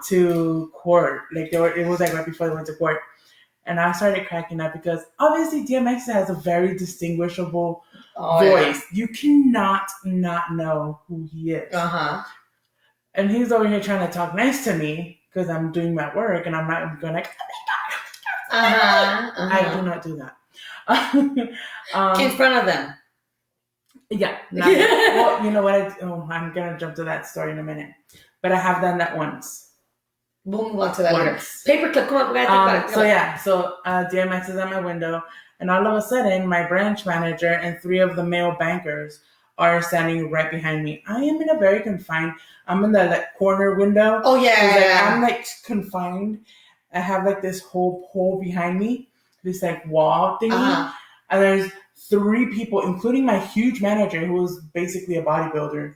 to court. Like it was like right before they went to court, and I started cracking up because obviously DMX has a very distinguishable voice. You cannot not know who he is. And he's over here trying to talk nice to me because I'm doing my work, and I'm not going like. I do not do that. In front of them. Yeah. Well, you know what? I'm going to jump to that story in a minute. But I have done that once. We'll move on to that later. Paperclip, come on. We gotta think about it. So DMX is at my window, and all of a sudden, my branch manager and 3 of the male bankers are standing right behind me. I am in a very confined. I'm in the corner window. Oh yeah. I'm like confined. I have like this whole pole behind me, this like wall thingy, and there's 3 people, including my huge manager, who was basically a bodybuilder.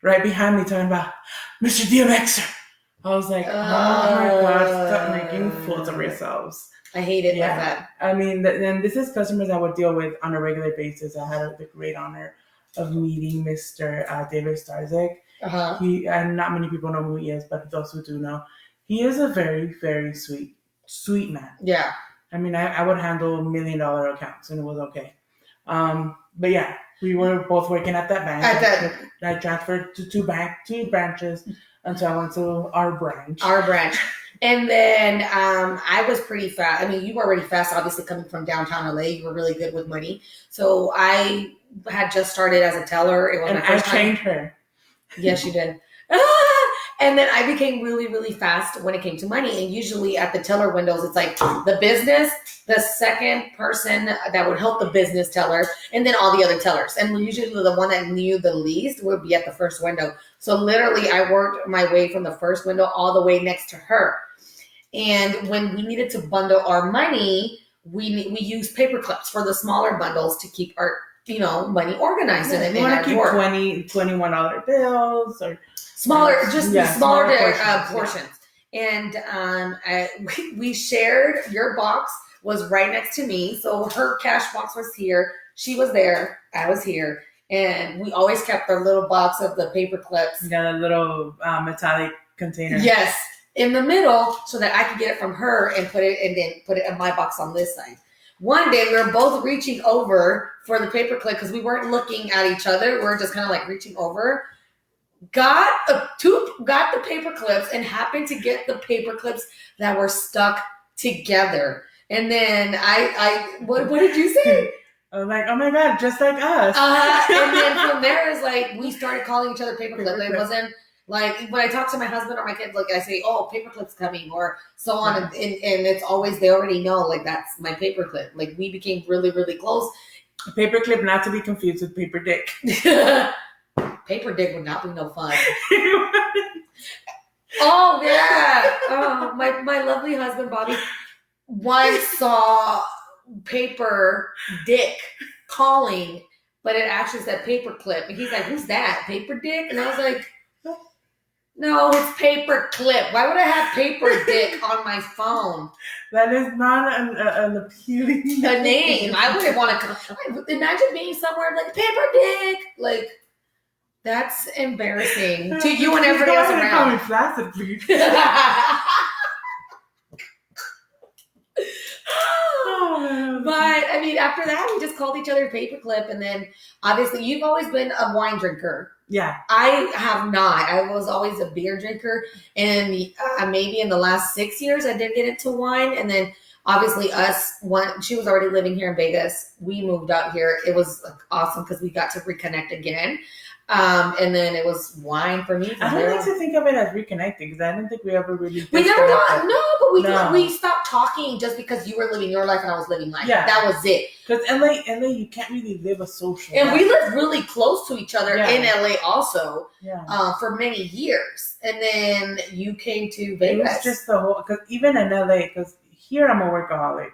right behind me talking about Mr. DMXer. I was like, oh my God, stop making fools of yourselves. I hate it like Yeah. that. I mean, and this is customers I would deal with on a regular basis. I had the great honor of meeting Mr. David Starzik. Uh-huh. And not many people know who he is, but those who do know, he is a very, very sweet man. Yeah. I mean, I would handle $1 million accounts and it was okay. But yeah, we were both working at that bank. I transferred to two branches until I went to our branch. And then I was pretty fast. I mean, you were already fast, obviously, coming from downtown LA. You were really good with money. So I had just started as a teller. It was and my first I trained her. Yes, you did. And then I became really, really fast when it came to money. And usually at the teller windows, it's like the business, the second person that would help the business teller, and then all the other tellers. And usually the one that knew the least would be at the first window. So literally I worked my way from the first window all the way next to her. And when we needed to bundle our money, we used paper clips for the smaller bundles to keep our money organized. Yeah, and you want to keep $21 bills or smaller portions. Portions. And we shared. Your box was right next to me, so her cash box was here. She was there. I was here, and we always kept our little box of the paper clips. Yeah, the little metallic container. Yes, in the middle, so that I could get it from her and put it in my box on this side. One day we were both reaching over for the paper clip because we weren't looking at each other. We were just kind of like reaching over. Got the paper clips and happened to get the paper clips that were stuck together. And then what did you say? I was like, oh my God, just like us. And then from there is like we started calling each other paper clip. It wasn't like when I talk to my husband or my kids, like I say, oh, paperclip's coming or so on. And it's always, they already know, like that's my paperclip. Like we became really, really close. Paperclip, not to be confused with paper dick. Paper dick would not be no fun. Oh, yeah. Oh, my lovely husband, Bobby, once saw paper dick calling, but it actually said paperclip. And he's like, who's that? Paper dick? And I was like, no, it's paperclip. Why would I have paper dick on my phone? That is not an appealing name. I wouldn't want to imagine being somewhere like paper dick. Like, that's embarrassing to you and everybody else around. Call me flaccid, please. But I mean, after that, we just called each other paperclip, and then obviously, you've always been a wine drinker. Yeah, I have not. I was always a beer drinker, and maybe in the last 6 years, I did get into wine, and then obviously she was already living here in Vegas. We moved out here. It was awesome because we got to reconnect again. And then it was wine for me. I don't like to think of it as reconnecting because I don't think we ever really. We never got but we stopped talking just because you were living your life and I was living mine. Yeah, that was it. Because LA, you can't really live a social. And we lived really close to each other in LA also. Yeah. For many years, and then you came to Vegas. It was just the whole because even in LA, because here I'm a workaholic.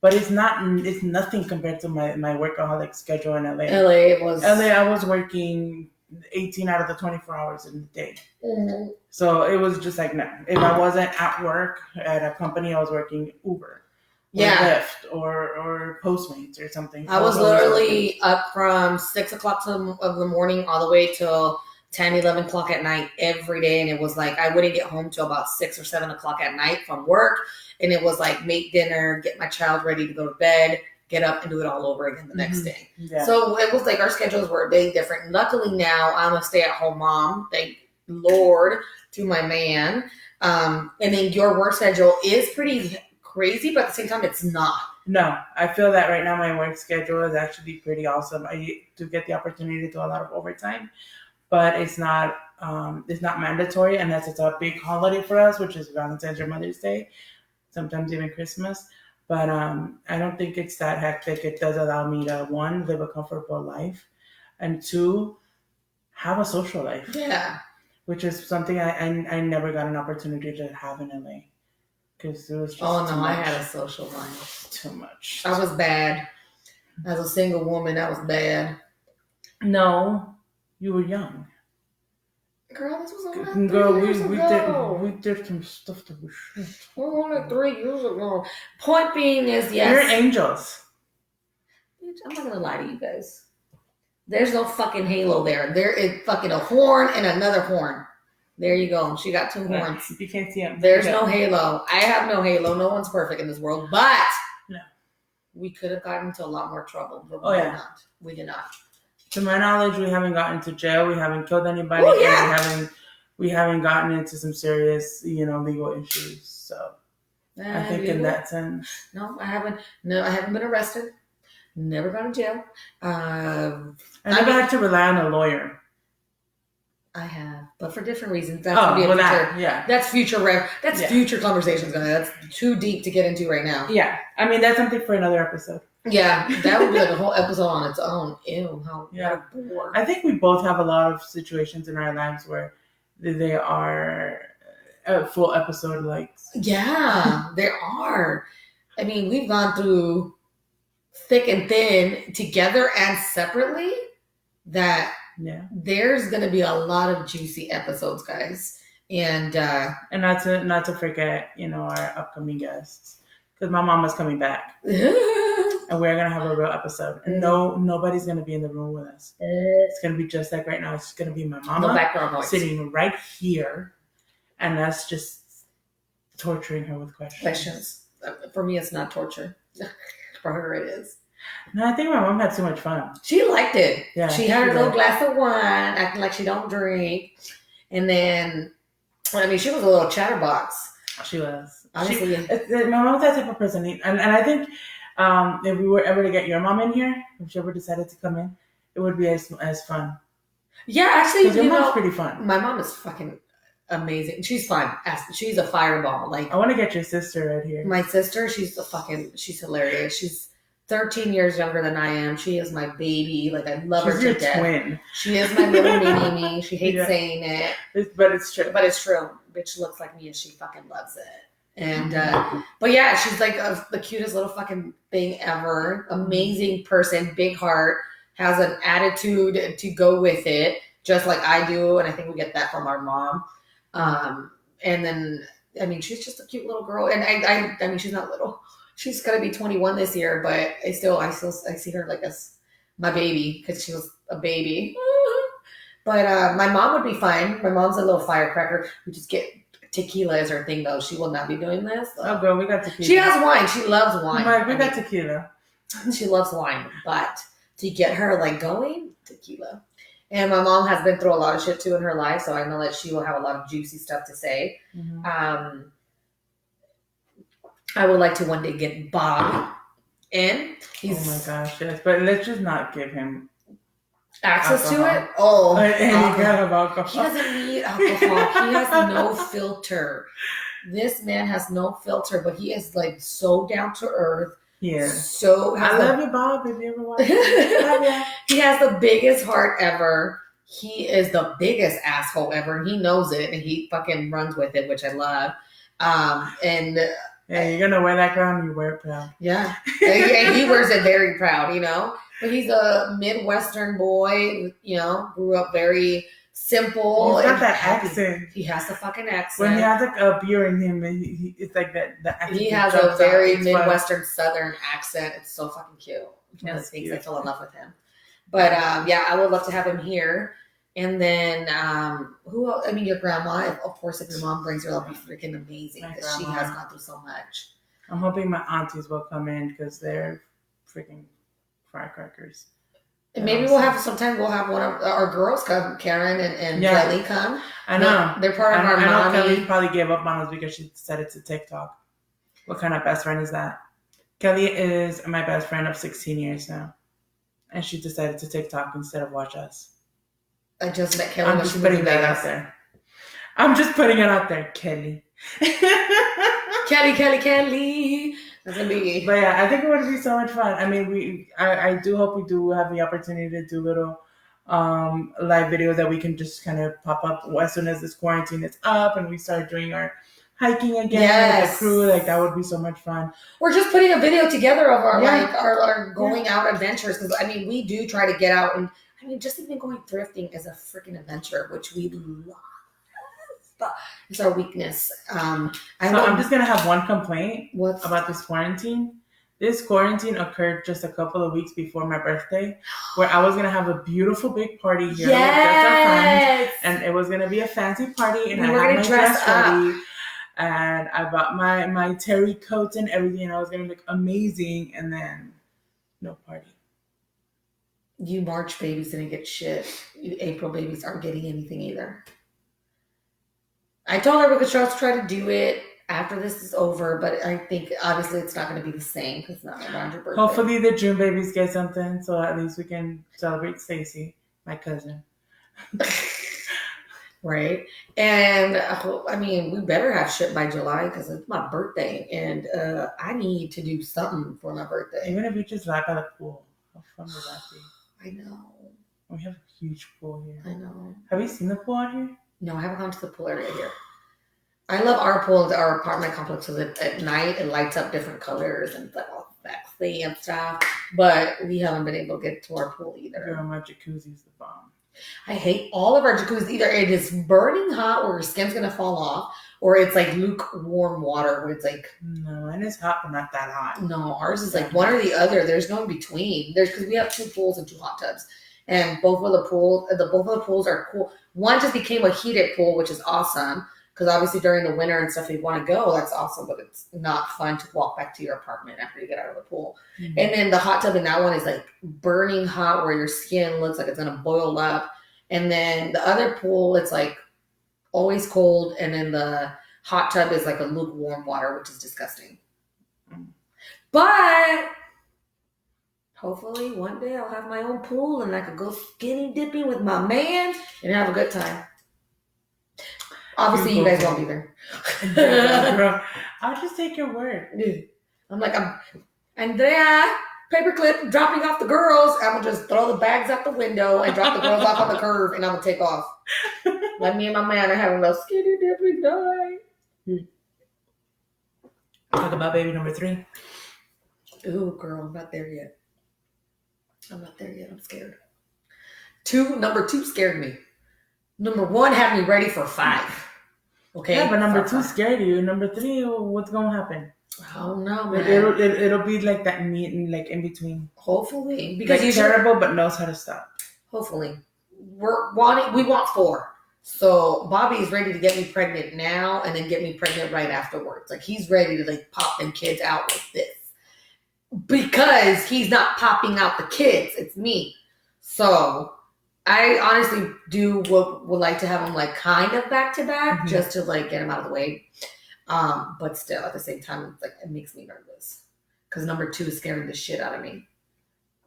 But it's nothing compared to my workaholic schedule in LA. I was working 18 out of the 24 hours in the day. Mm-hmm. So it was just like, no. If I wasn't at work at a company, I was working Uber. Or Lyft or Postmates or something. I was literally up from 6 o'clock of the morning all the way till 10, 11 o'clock at night every day. And it was like, I wouldn't get home till about 6 or 7 o'clock at night from work. And it was like, make dinner, get my child ready to go to bed, get up and do it all over again the next day. Yeah. So it was like our schedules were very different. Luckily now I'm a stay-at-home mom. Thank Lord to my man. And then your work schedule is pretty crazy, but at the same time, it's not. No, I feel that right now my work schedule is actually pretty awesome. I do get the opportunity to do a lot of overtime, but it's not mandatory unless it's a big holiday for us, which is Valentine's or Mother's Day. Sometimes even Christmas. But I don't think it's that hectic. It does allow me to, one, live a comfortable life, and two, have a social life. Yeah. Which is something I never got an opportunity to have in LA. Because it was just I had a social life. Too much. I was bad. As a single woman, I was bad. No, you were young. Girl, this was only Girl, 3 years ago. we did some stuff that was shit. We're only 3 years ago. Point being is, You're yes. angels. Bitch, I'm not gonna lie to you guys. There's no fucking halo there. There is fucking a horn and another horn. There you go. She got 2 horns. You can't see them. There's no halo. I have no halo. No one's perfect in this world. But no. We could have gotten into a lot more trouble. But we did not. We did not. To my knowledge, we haven't gotten to jail. We haven't killed anybody. Oh, yeah. And we haven't gotten into some serious, legal issues. So I think in that sense. No, I haven't. No, I haven't been arrested. Never gone to jail. I never had to rely on a lawyer. I have, but for different reasons. That's That's future. That's future conversations, guys. That's too deep to get into right now. Yeah, I mean that's something for another episode. Yeah, that would be like a whole episode on its own. Ew, how bored. I think we both have a lot of situations in our lives where they are a full episode like. Yeah, there are. I mean, we've gone through thick and thin together and separately. There's gonna be a lot of juicy episodes, guys, and not to forget, our upcoming guests, because my mama's coming back, and we're gonna have a real episode, and nobody's gonna be in the room with us. It's gonna be just like right now. It's gonna be my mama sitting right here, and that's just torturing her with questions. For me, it's not torture. For her, it is. No, I think my mom had too much fun. She liked it. Yeah, she had a little glass of wine, acting like she don't drink. And then, she was a little chatterbox. She was. Honestly. My mom's that type of person. And I think if we were ever to get your mom in here, if she ever decided to come in, it would be as fun. Yeah, actually, because your mom's pretty fun. My mom is fucking amazing. She's fun. She's a fireball. Like, I want to get your sister right here. My sister, she's hilarious. She's 13 years younger than I am. She is my baby. Like, I love her to death. She's your twin. She is my little mini-me. She hates saying it. But it's true. Bitch looks like me and she fucking loves it. And, but yeah, she's like the cutest little fucking thing ever. Amazing person, big heart, has an attitude to go with it, just like I do. And I think we get that from our mom. And then, she's just a cute little girl. And I mean, she's not little. She's gonna be 21 this year, but I see her like as my baby because she was a baby. But my mom would be fine. My mom's a little firecracker. We just get tequila as her thing, though. She will not be doing this. Oh, girl, we got tequila. She has wine. She loves wine. We got tequila. She loves wine, but to get her like going, tequila. And my mom has been through a lot of shit too in her life, so I know that she will have a lot of juicy stuff to say. Mm-hmm. I would like to one day get Bob in. Oh my gosh, yes. But let's just not give him access alcohol. To it. Oh, any kind of alcohol. He doesn't need alcohol. He has no filter. This man has no filter, but he is like so down to earth. Yeah. I love you, Bob. If you ever want. He has the biggest heart ever. He is the biggest asshole ever. He knows it, and he fucking runs with it, which I love. Yeah, you're gonna wear that crown. You wear it proud. Yeah, and he wears it very proud, But he's a Midwestern boy, grew up very simple. He's got that accent. He has the fucking accent. When he has like a beer in him, it's like that. The accent he has a very Midwestern Southern accent. It's so fucking cute. One of the things I fell in love with him. But I would love to have him here. And then, who else? Your grandma, of course, if your mom brings her, that'll be freaking amazing because she has gone through so much. I'm hoping my aunties will come in because they're freaking firecrackers. And maybe we'll have one of our girls come, Karen and Kelly come. I know. They're part of our mommy. I know Kelly probably gave up on us because she said it's a TikTok. What kind of best friend is that? Kelly is my best friend of 16 years now. And she decided to TikTok instead of watch us. I just met Kelly. I'm just putting that out there. I'm just putting it out there, Kelly. Kelly. That's gonna be. But yeah, I think it would be so much fun. I do hope we do have the opportunity to do little live videos that we can just kind of pop up as soon as this quarantine is up and we start doing our hiking again with the crew. Like that would be so much fun. We're just putting a video together of our our going out adventures because we do try to get out and I mean, just even going thrifting is a freaking adventure, which we love. It's our weakness. I'm just gonna have one complaint What's about this quarantine. This quarantine occurred just a couple of weeks before my birthday, where I was gonna have a beautiful big party here with just our friends, and it was gonna be a fancy party, and I had my dress ready, and I bought my terry coats and everything, and I was gonna look amazing, and then no party. You March babies didn't get shit. You April babies aren't getting anything either. I told her we could try to do it after this is over, but I think obviously it's not going to be the same because it's not around your birthday. Hopefully the June babies get something, so at least we can celebrate Stacy, my cousin. Right? And I mean, we better have shit by July because it's my birthday, and I need to do something for my birthday. Even if you just laugh at a pool, how fun would that be? I know. We have a huge pool here. I know. Have you seen the pool out here? No, I haven't gone to the pool area here. I love our pool, our apartment complex, so that at night it lights up different colors and it's like all sexy and stuff. But we haven't been able to get to our pool either. Girl, my jacuzzi's the bomb. I hate all of our jacuzzis. Either it is burning hot where your skin's gonna fall off, or it's like lukewarm water where it's like. No, mine is hot, but not that hot. No, ours is like one or the other. There's no in between. Because we have 2 pools and 2 hot tubs. And both of the pools are cool. One just became a heated pool, which is awesome. Because obviously during the winter and stuff, if you want to go, that's awesome. But it's not fun to walk back to your apartment after you get out of the pool. Mm-hmm. And then the hot tub in that one is like burning hot where your skin looks like it's going to boil up. And then the other pool, it's like always cold. And then the hot tub is like a lukewarm water, which is disgusting. Mm. But hopefully one day I'll have my own pool and I could go skinny dipping with my man and have a good time. Obviously, you guys won't be there. Girl, I'll just take your word. I'm Andrea, Paperclip, dropping off the girls. I'm going to just throw the bags out the window and drop the girls off on the curb and I'm going to take off. Like me and my man are having a little skinny dipping night. Talk about baby number 3. Ooh, girl, I'm not there yet. I'm scared. Number 2 scared me. Number 1 had me ready for 5. Okay. Yeah, but number 2 scared you. Number 3, what's gonna happen? I don't know, man. It'll be like that meeting, like in between. Hopefully, because he's terrible, but knows how to stop. Hopefully, we want 4. So Bobby is ready to get me pregnant now, and then get me pregnant right afterwards. Like he's ready to like pop them kids out with this. Because he's not popping out the kids, it's me. So I honestly would like to have them like kind of back to back, just to like get them out of the way. But still, at the same time, it's like it makes me nervous because number 2 is scaring the shit out of me.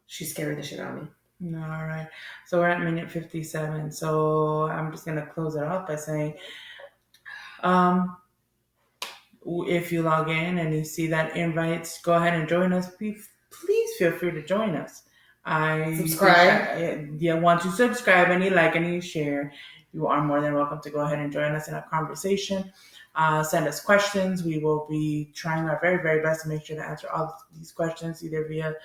She's scaring the shit out of me. All right. So we're at minute 57. So I'm just gonna close it off by saying, if you log in and you see that invites, go ahead and join us. Please feel free to join us. Subscribe. Once you subscribe and you like and you share, you are more than welcome to go ahead and join us in a conversation. Send us questions. We will be trying our very, very best to make sure to answer all these questions either via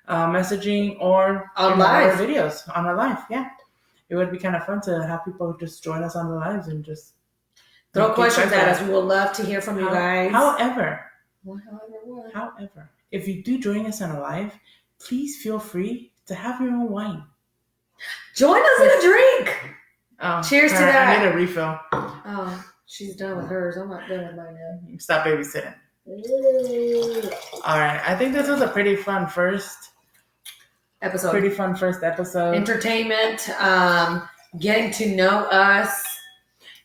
messaging or on live videos on our live. Yeah, it would be kind of fun to have people just join us on the lives and just throw questions at us. We would love to hear from you guys. However, if you do join us on a live, please feel free to have your own wine. Join us in a drink. Cheers to that. I need a refill. Oh, she's done with hers. I'm not done with mine yet. Stop babysitting. All right. I think this was a pretty fun first episode. Entertainment. Getting to know us.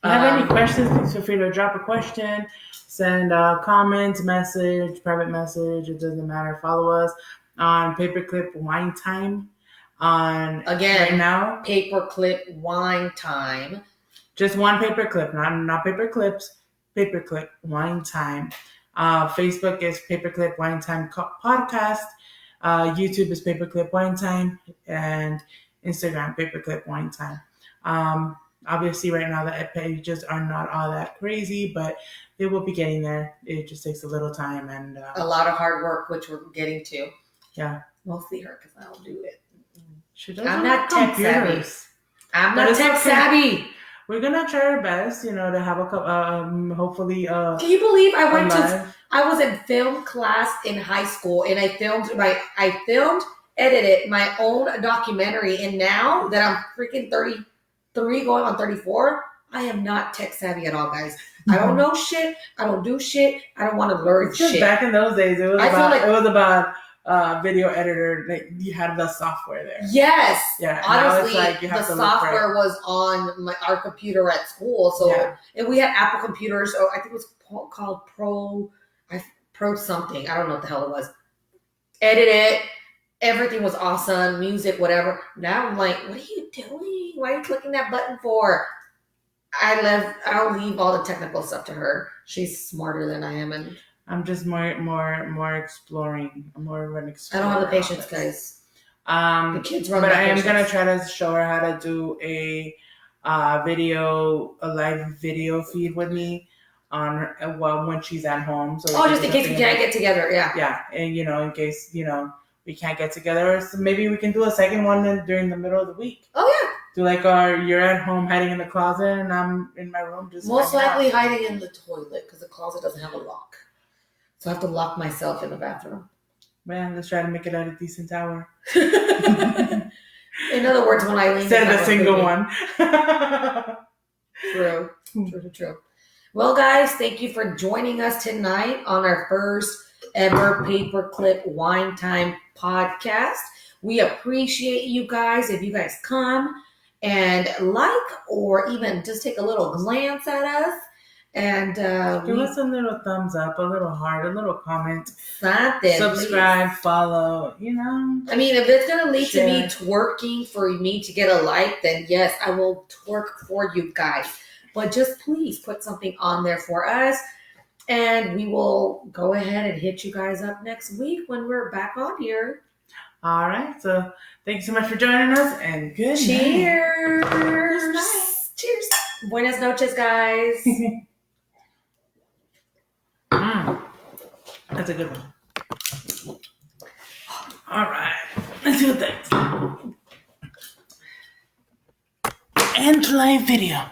If you have any questions, please feel free to drop a question. Send a comment, message, private message. It doesn't matter. Follow us on Paperclip Wine Time. Right now, Paperclip Wine Time. Just one paperclip, not paper clips. Paperclip Wine Time. Facebook is Paperclip Wine Time Podcast. YouTube is Paperclip Wine Time, and Instagram Paperclip Wine Time. Obviously, right now the pages are not all that crazy, but they will be getting there. It just takes a little time and a lot of hard work, which we're getting to. Yeah. Mostly her, because I don't do it. She doesn't I'm like not tech savvy. computers. I'm But not it's tech okay. savvy. We're gonna try our best, you know, to have a hopefully Can you believe I went to? live. I was in film class in high school, and I filmed, edited my own documentary. And now that I'm freaking 33, going on 34, I am not tech savvy at all, guys. I don't know shit. I don't do shit. I don't want to learn It's just shit. back in those days, it was I feel about like- it was about video editor. Like, you had the software there. Yes. Yeah. Now Honestly, it's like you the have to look for it. software was on our computer at school. So, Yeah. and we had Apple computers. So I think it was called Pro something. I don't know what the hell it was. Edit it. Everything was awesome. Music, whatever. Now I'm like, what are you doing? Why are you clicking that button for? I'll leave all the technical stuff to her. She's smarter than I am, and I'm just more exploring. I'm more of an I explorer. don't have the patience, on this. guys. The The kids run but that I am patience. gonna try to show her how to do a live video feed with me on when she's at home. So Oh, just in case we can't get together, yeah. Yeah, and in case we can't get together, so maybe we can do a second one during the middle of the week. Oh yeah. Do like you're at home hiding in the closet, and I'm in my room just Most hanging out. likely hiding in the toilet because the closet doesn't have a lock. So I have to lock myself in the bathroom. Man, let's try to make it at a decent hour. In other words, when I leave, Instead of a single one. True. Well, guys, thank you for joining us tonight on our first ever Paperclip Wine Time podcast. We appreciate you guys if you guys come and or even just take a little glance at us. And give us a little thumbs up, a little heart, a little comment. something. Subscribe, Please. follow, I mean, if it's going to lead Share. to me twerking for me to get a like, then yes, I will twerk for you guys. But just please put something on there for us. And we will go ahead and hit you guys up next week when we're back on here. All right. So thank you so much for joining us, and good night. Cheers. Good night. Cheers. Buenas noches, guys. That's a good one. All right. Let's do things. End live video.